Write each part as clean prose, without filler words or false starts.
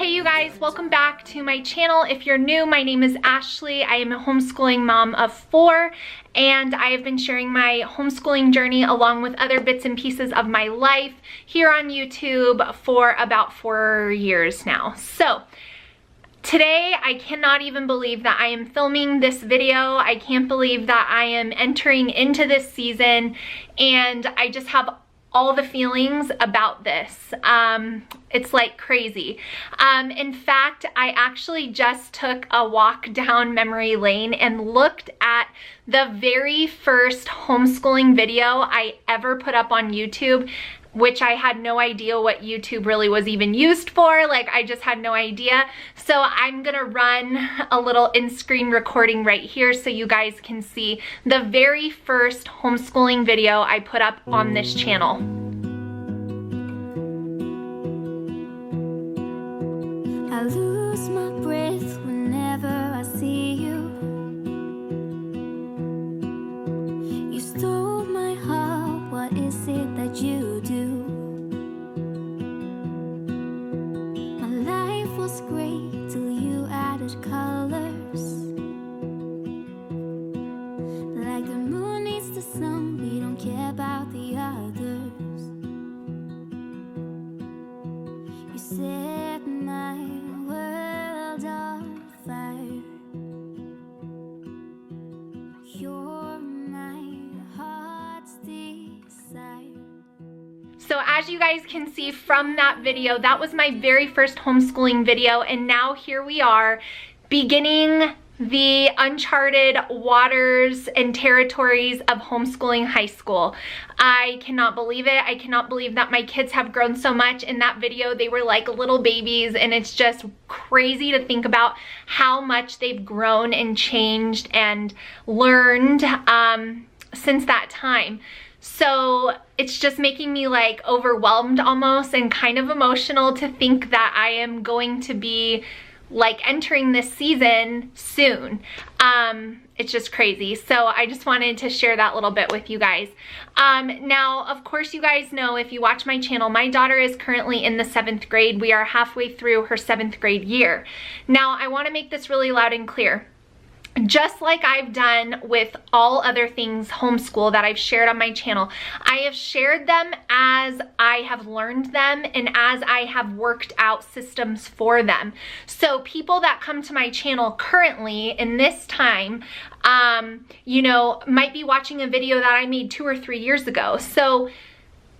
Hey you guys, welcome back to my channel. If you're new, my name is Ashlee. I am a homeschooling mom of 4, and I have been sharing my homeschooling journey along with other bits and pieces of my life here on YouTube for about 4 years now. So today, I cannot even believe that I am filming this video. I can't believe that I am entering into this season, and I just have all the feelings about this. It's like crazy. In fact, I actually just took a walk down memory lane and looked at the very first homeschooling video I ever put up on YouTube, which I had no idea what YouTube really was even used for. Like, I just had no idea. So I'm gonna run a little in-screen recording right here so you guys can see the very first homeschooling video I put up on this channel. I lose my breath whenever I see you. You stole my heart, what is it that you do? My life was great till you added colors. Like the moon needs the sun, we don't care about the others. You set my world on fire. You're my heart's desire. So as you guys can see from that video, that was my very first homeschooling video, and now here we are beginning the uncharted waters and territories of homeschooling high school. I cannot believe it. I cannot believe that my kids have grown so much. In that video, they were like little babies, and it's just crazy to think about how much they've grown and changed and learned since that time. So it's just making me like overwhelmed almost, and kind of emotional to think that I am going to be like entering this season soon. It's just crazy. So I just wanted to share that little bit with you guys. Now, of course, you guys know, if you watch my channel, my daughter is currently in the 7th grade. We are halfway through her 7th grade year. Now, I want to make this really loud and clear. Just like I've done with all other things homeschool that I've shared on my channel, I have shared them as I have learned them and as I have worked out systems for them. So people that come to my channel currently in this time, you know, might be watching a video that I made 2 or 3 years ago. So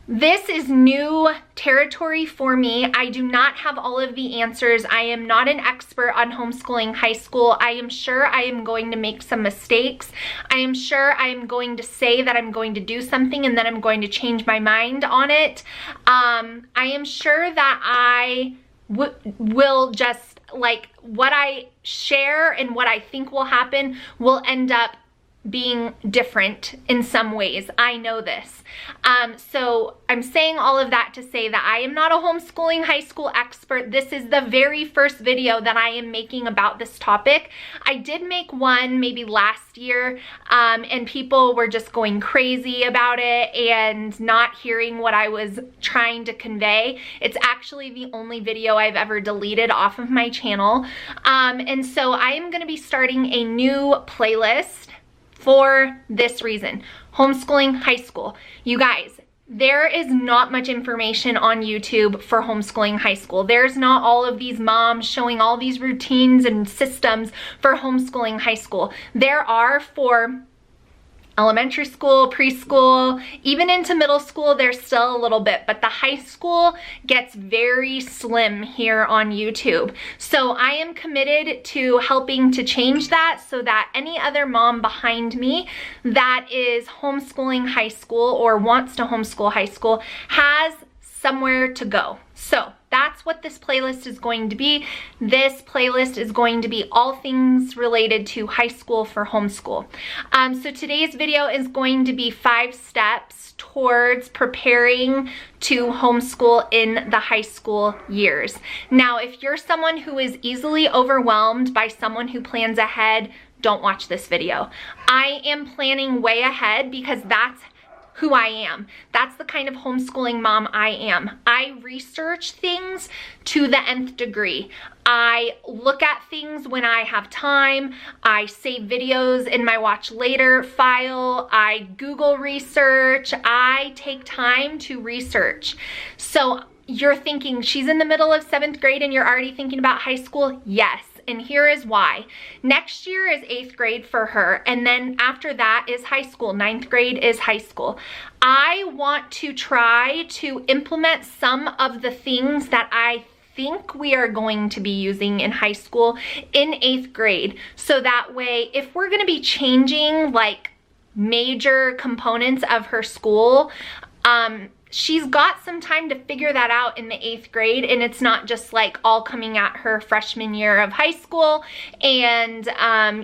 this is new territory for me. I do not have all of the answers. I am not an expert on homeschooling high school. I am sure I am going to make some mistakes. I am sure I am going to say that I'm going to do something and then I'm going to change my mind on it. I am sure that I will just, like, what I share and what I think will happen will end up being different in some ways. I know this. So I'm saying all of that to say that I am not a homeschooling high school expert. This is the very first video that I am making about this topic. I did make one maybe last year, and people were just going crazy about it and not hearing what I was trying to convey. It's actually the only video I've ever deleted off of my channel. And so I am going to be starting a new playlist for this reason: homeschooling high school. You guys, there is not much information on YouTube for homeschooling high school. There's not all of these moms showing all these routines and systems for homeschooling high school. There are for elementary school, preschool, even into middle school, there's still a little bit, but the high school gets very slim here on YouTube. So I am committed to helping to change that so that any other mom behind me that is homeschooling high school or wants to homeschool high school has somewhere to go. So that's what this playlist is going to be. This playlist is going to be all things related to high school for homeschool. So today's video is going to be 5 steps towards preparing to homeschool in the high school years. Now, if you're someone who is easily overwhelmed by someone who plans ahead, don't watch this video. I am planning way ahead because that's who I am. That's the kind of homeschooling mom I am. I research things to the nth degree. I look at things when I have time. I save videos in my watch later file. I Google research. I take time to research. So you're thinking she's in the middle of 7th grade and you're already thinking about high school? Yes. And here is why. Next year is 8th grade for her, and then after that is high school. 9th grade is high school. I want to try to implement some of the things that I think we are going to be using in high school in 8th grade. So that way, if we're gonna be changing like major components of her school, she's got some time to figure that out in the 8th grade, and it's not just like all coming at her freshman year of high school. And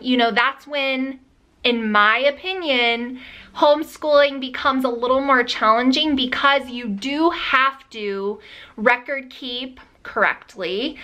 you know, that's when, in my opinion, homeschooling becomes a little more challenging, because you do have to record keep correctly.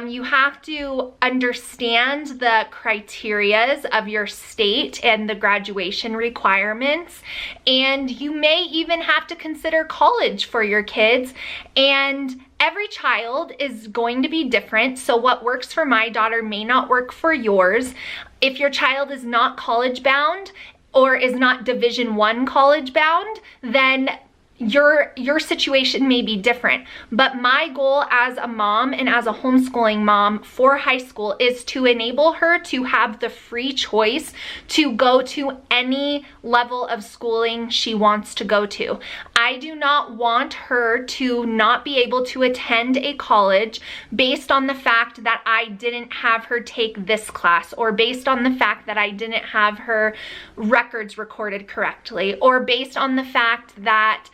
You have to understand the criterias of your state and the graduation requirements, and you may even have to consider college for your kids. And every child is going to be different, so what works for my daughter may not work for yours. If your child is not college bound or is not Division I college bound, then your situation may be different. But my goal as a mom and as a homeschooling mom for high school is to enable her to have the free choice to go to any level of schooling she wants to go to. I do not want her to not be able to attend a college based on the fact that I didn't have her take this class, or based on the fact that I didn't have her records recorded correctly, or based on the fact that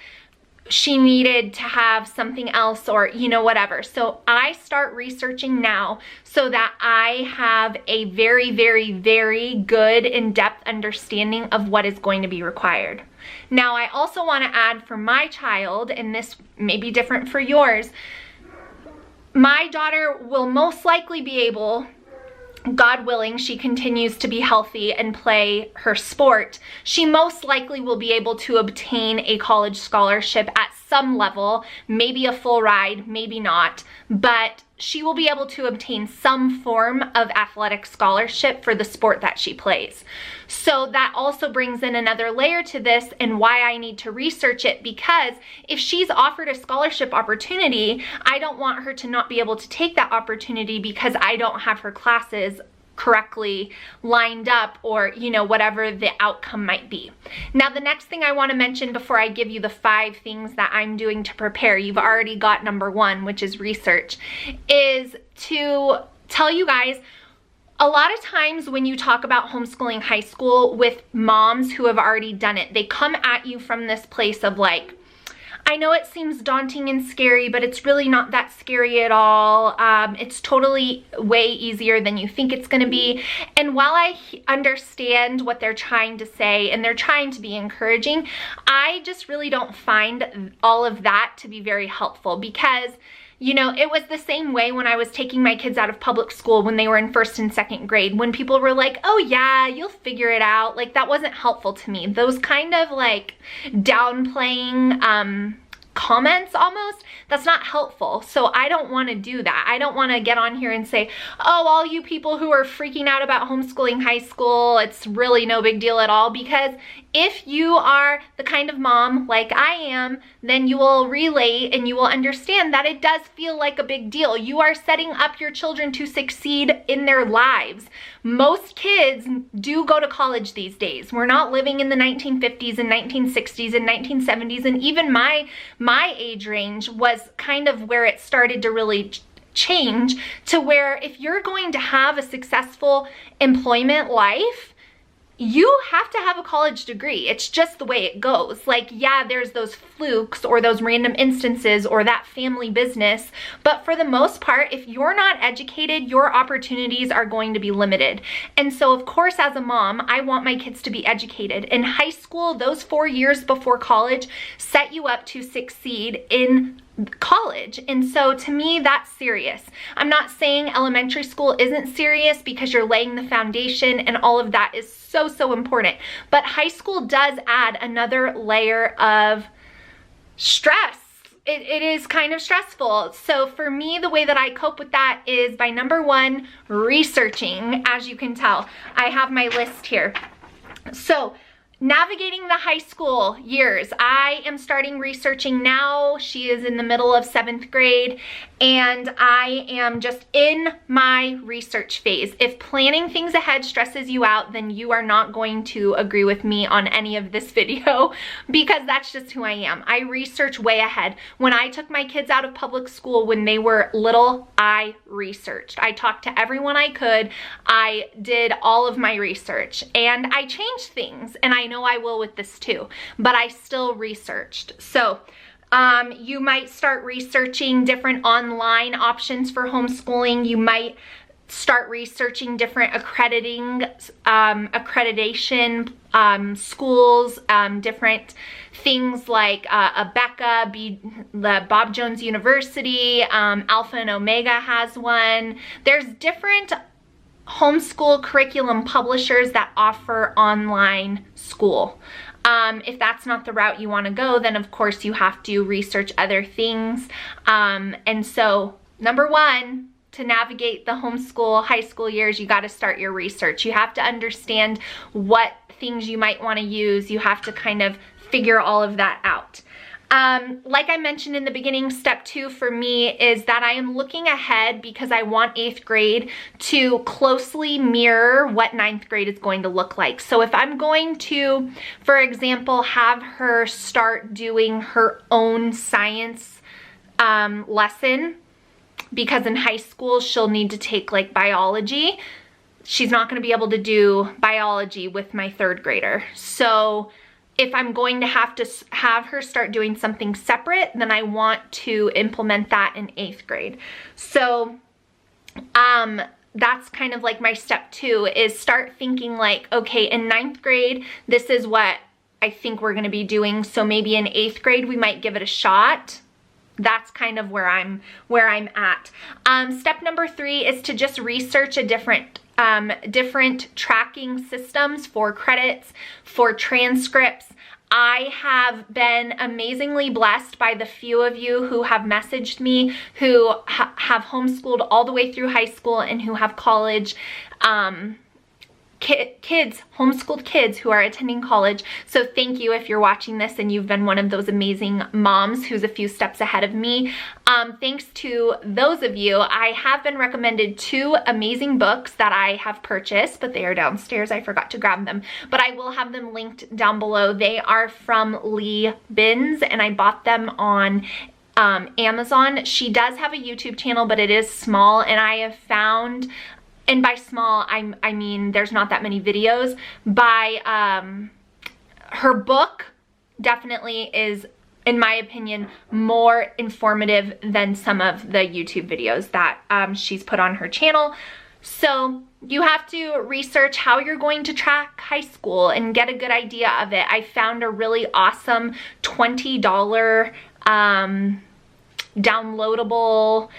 she needed to have something else, or you know, whatever. So I start researching now so that I have a very, very, very good in-depth understanding of what is going to be required. Now, I also want to add for my child, and this may be different for yours, my daughter will most likely be able, God willing, she continues to be healthy and play her sport, she most likely will be able to obtain a college scholarship at some level, maybe a full ride, maybe not, but she will be able to obtain some form of athletic scholarship for the sport that she plays. So that also brings in another layer to this, and why I need to research it, because if she's offered a scholarship opportunity, I don't want her to not be able to take that opportunity because I don't have her classes correctly lined up, or you know, whatever the outcome might be. Now, the next thing I want to mention before I give you the 5 things that I'm doing to prepare, you've already got number 1, which is research, is to tell you guys, a lot of times when you talk about homeschooling high school with moms who have already done it, they come at you from this place of like, I know it seems daunting and scary, but it's really not that scary at all. It's totally way easier than you think it's going to be. And while I understand what they're trying to say and they're trying to be encouraging, I just really don't find all of that to be very helpful, because you know, it was the same way when I was taking my kids out of public school when they were in 1st and 2nd grade, when people were like, oh yeah, you'll figure it out. Like, that wasn't helpful to me. Those kind of like downplaying comments almost, that's not helpful. So I don't want to do that. I don't want to get on here and say, oh, all you people who are freaking out about homeschooling high school, it's really no big deal at all. Because if you are the kind of mom like I am, then you will relate and you will understand that it does feel like a big deal. You are setting up your children to succeed in their lives. Most kids do go to college these days. We're not living in the 1950s and 1960s and 1970s, and even my age range was kind of where it started to really change, to where if you're going to have a successful employment life, you have to have a college degree. It's just the way it goes. Like, yeah, there's those flukes or those random instances or that family business, but for the most part, if you're not educated, your opportunities are going to be limited. And so, of course, as a mom, I want my kids to be educated. In high school, those 4 years before college set you up to succeed in college. And so to me, that's serious. I'm not saying elementary school isn't serious, because you're laying the foundation and all of that is so, so important. But high school does add another layer of stress. It is kind of stressful. So for me, the way that I cope with that is by, number one, researching. As you can tell, I have my list here. So navigating the high school years, I am starting researching now. She is in the middle of 7th grade, and I am just in my research phase. If planning things ahead stresses you out, then you are not going to agree with me on any of this video, because that's just who I am. I research way ahead. When I took my kids out of public school when they were little, I researched. I talked to everyone I could. I did all of my research, and I changed things, and I know I will with this too, but I still researched. So you might start researching different online options for homeschooling. You might start researching different accreditation schools, different things like Abeka, the Bob Jones University, Alpha and Omega has one. There's different homeschool curriculum publishers that offer online school. If that's not the route you want to go, then of course you have to research other things. And so, number one, to navigate the homeschool high school years, you got to start your research. You have to understand what things you might want to use. You have to kind of figure all of that out. Like I mentioned in the beginning, step 2 for me is that I am looking ahead because I want 8th grade to closely mirror what 9th grade is going to look like. So if I'm going to, for example, have her start doing her own science lesson, because in high school she'll need to take like biology, she's not going to be able to do biology with my 3rd grader. So if I'm going to have her start doing something separate, then I want to implement that in 8th grade. So that's kind of like my step 2, is start thinking like, okay, in 9th grade, this is what I think we're going to be doing. So maybe in 8th grade, we might give it a shot. That's kind of where I'm at. Step number 3 is to just research a different tracking systems for credits, for transcripts. I have been amazingly blessed by the few of you who have messaged me, who have homeschooled all the way through high school and who have college kids, homeschooled kids who are attending college. So thank you if you're watching this and you've been one of those amazing moms who's a few steps ahead of me. Thanks to those of you, I have been recommended 2 amazing books that I have purchased, but they are downstairs. I forgot to grab them, but I will have them linked down below. They are from Lee Binns, and I bought them on Amazon. She does have a YouTube channel, but it is small, and I have found, and by small, I mean there's not that many videos. Her book definitely is, in my opinion, more informative than some of the YouTube videos that she's put on her channel. So you have to research how you're going to track high school and get a good idea of it. I found a really awesome $20 downloadable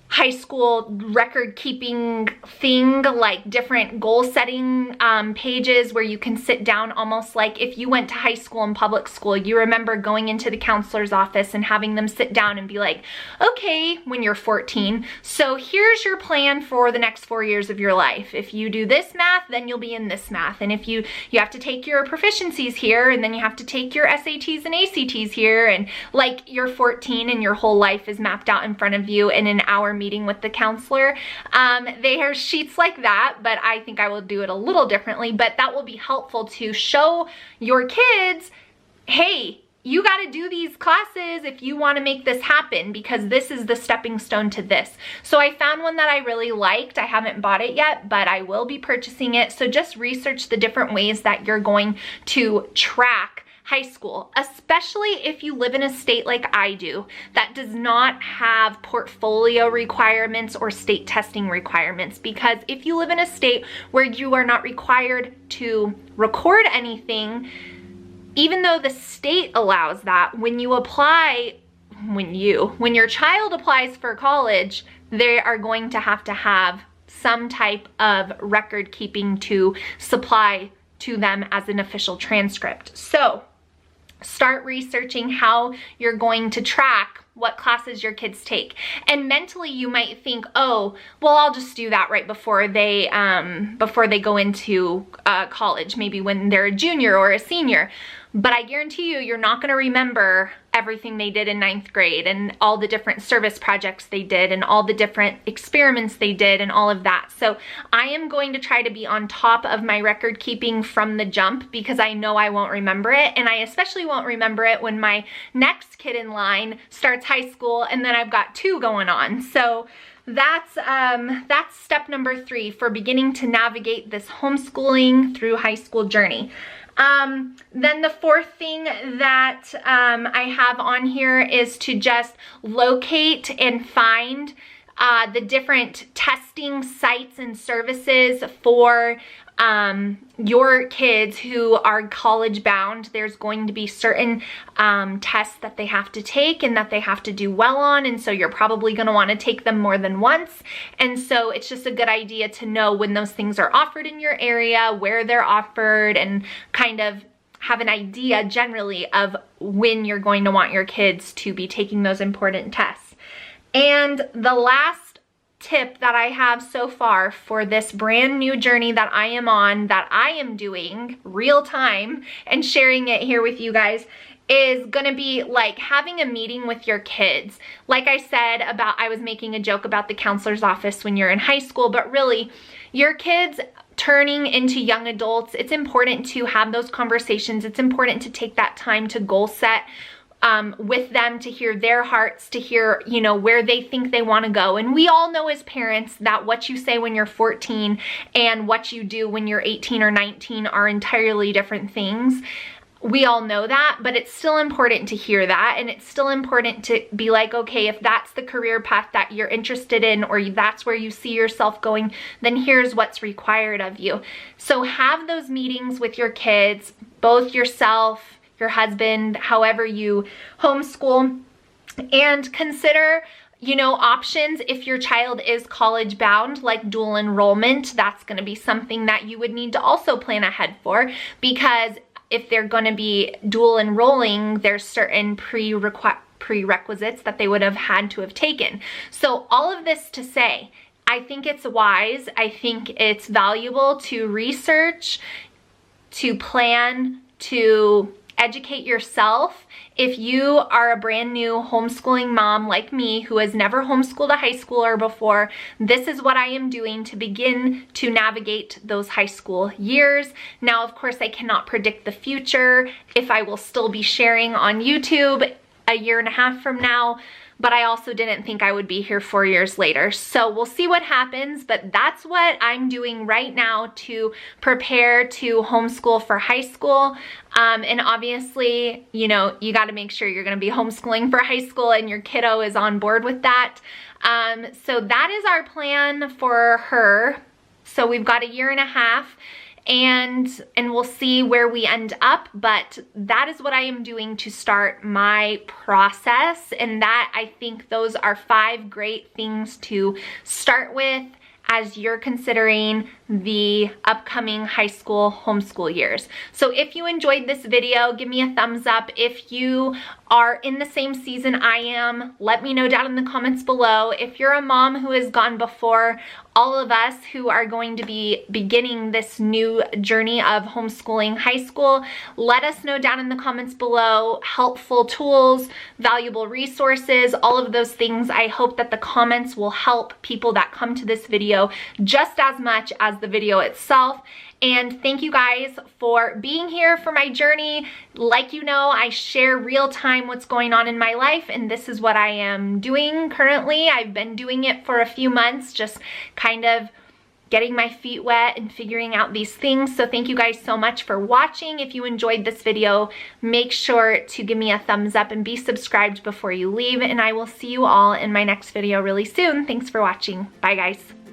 high school record keeping thing, like different goal setting pages where you can sit down, almost like if you went to high school and public school, you remember going into the counselor's office and having them sit down and be like, okay, when you're 14, so here's your plan for the next 4 years of your life. If you do this math, then you'll be in this math. And if you have to take your proficiencies here, and then you have to take your SATs and ACTs here, and like you're 14 and your whole life is mapped out in front of you in an hour meeting with the counselor. They are sheets like that, but I think I will do it a little differently, but that will be helpful to show your kids, hey, you got to do these classes if you want to make this happen, because this is the stepping stone to this. So I found one that I really liked. I haven't bought it yet, but I will be purchasing it. So just research the different ways that you're going to track high school, especially if you live in a state like I do that does not have portfolio requirements or state testing requirements. Because if you live in a state where you are not required to record anything, even though the state allows that, when you apply when your child applies for college, they are going to have some type of record keeping to supply to them as an official transcript. So start researching how you're going to track what classes your kids take. And mentally you might think, oh, well, I'll just do that right before they go into college, maybe when they're a junior or a senior. But I guarantee you, you're not gonna remember everything they did in 9th grade and all the different service projects they did and all the different experiments they did and all of that. So I am going to try to be on top of my record keeping from the jump, because I know I won't remember it. And I especially won't remember it when my next kid in line starts high school and then I've got 2 going on. So that's step number 3 for beginning to navigate this homeschooling through high school journey. Then the 4th thing that I have on here is to just locate and find the different testing sites and services for your kids who are college bound. There's going to be certain tests that they have to take and that they have to do well on, and so you're probably going to want to take them more than once. And so it's just a good idea to know when those things are offered in your area, where they're offered, and kind of have an idea generally of when you're going to want your kids to be taking those important tests. And the last tip that I have so far for this brand new journey that I am on, that I am doing real time and sharing it here with you guys, is gonna be like having a meeting with your kids. Like I said about, I was making a joke about the counselor's office when you're in high school, but really your kids turning into young adults, it's important to have those conversations. It's important to take that time to goal set with them, to hear their hearts, to hear, you know, where they think they want to go. And we all know as parents that what you say when you're 14 and what you do when you're 18 or 19 are entirely different things. We all know that, but it's still important to hear that, and it's still important to be like, okay, if that's the career path that you're interested in, or that's where you see yourself going, then here's what's required of you. So have those meetings with your kids, both yourself, your husband, however you homeschool, and consider, you know, options if your child is college bound, like dual enrollment. That's going to be something that you would need to also plan ahead for, because if they're going to be dual enrolling, there's certain prerequisites that they would have had to have taken. So all of this to say, I think it's wise, I think it's valuable to research, to plan, to educate yourself. If you are a brand new homeschooling mom like me who has never homeschooled a high schooler before, this is what I am doing to begin to navigate those high school years. Now, of course, I cannot predict the future, if I will still be sharing on YouTube a year and a half from now, but I also didn't think I would be here 4 years later. So we'll see what happens, but that's what I'm doing right now to prepare to homeschool for high school. And obviously, you know, you got to make sure you're going to be homeschooling for high school and your kiddo is on board with that. So that is our plan for her. So we've got a year and a half. And we'll see where we end up, but that is what I am doing to start my process. And that, I think those are 5 great things to start with as you're considering the upcoming high school homeschool years. So if you enjoyed this video, give me a thumbs up. If you are in the same season I am, let me know down in the comments below. If you're a mom who has gone before all of us who are going to be beginning this new journey of homeschooling high school, let us know down in the comments below. Helpful tools, valuable resources, all of those things. I hope that the comments will help people that come to this video just as much as the video itself. And thank you guys for being here for my journey. Like you know, I share real time what's going on in my life, and this is what I am doing currently. I've been doing it for a few months, just kind of getting my feet wet and figuring out these things. So thank you guys so much for watching. If you enjoyed this video, make sure to give me a thumbs up and be subscribed before you leave, and I will see you all in my next video really soon. Thanks for watching. Bye guys.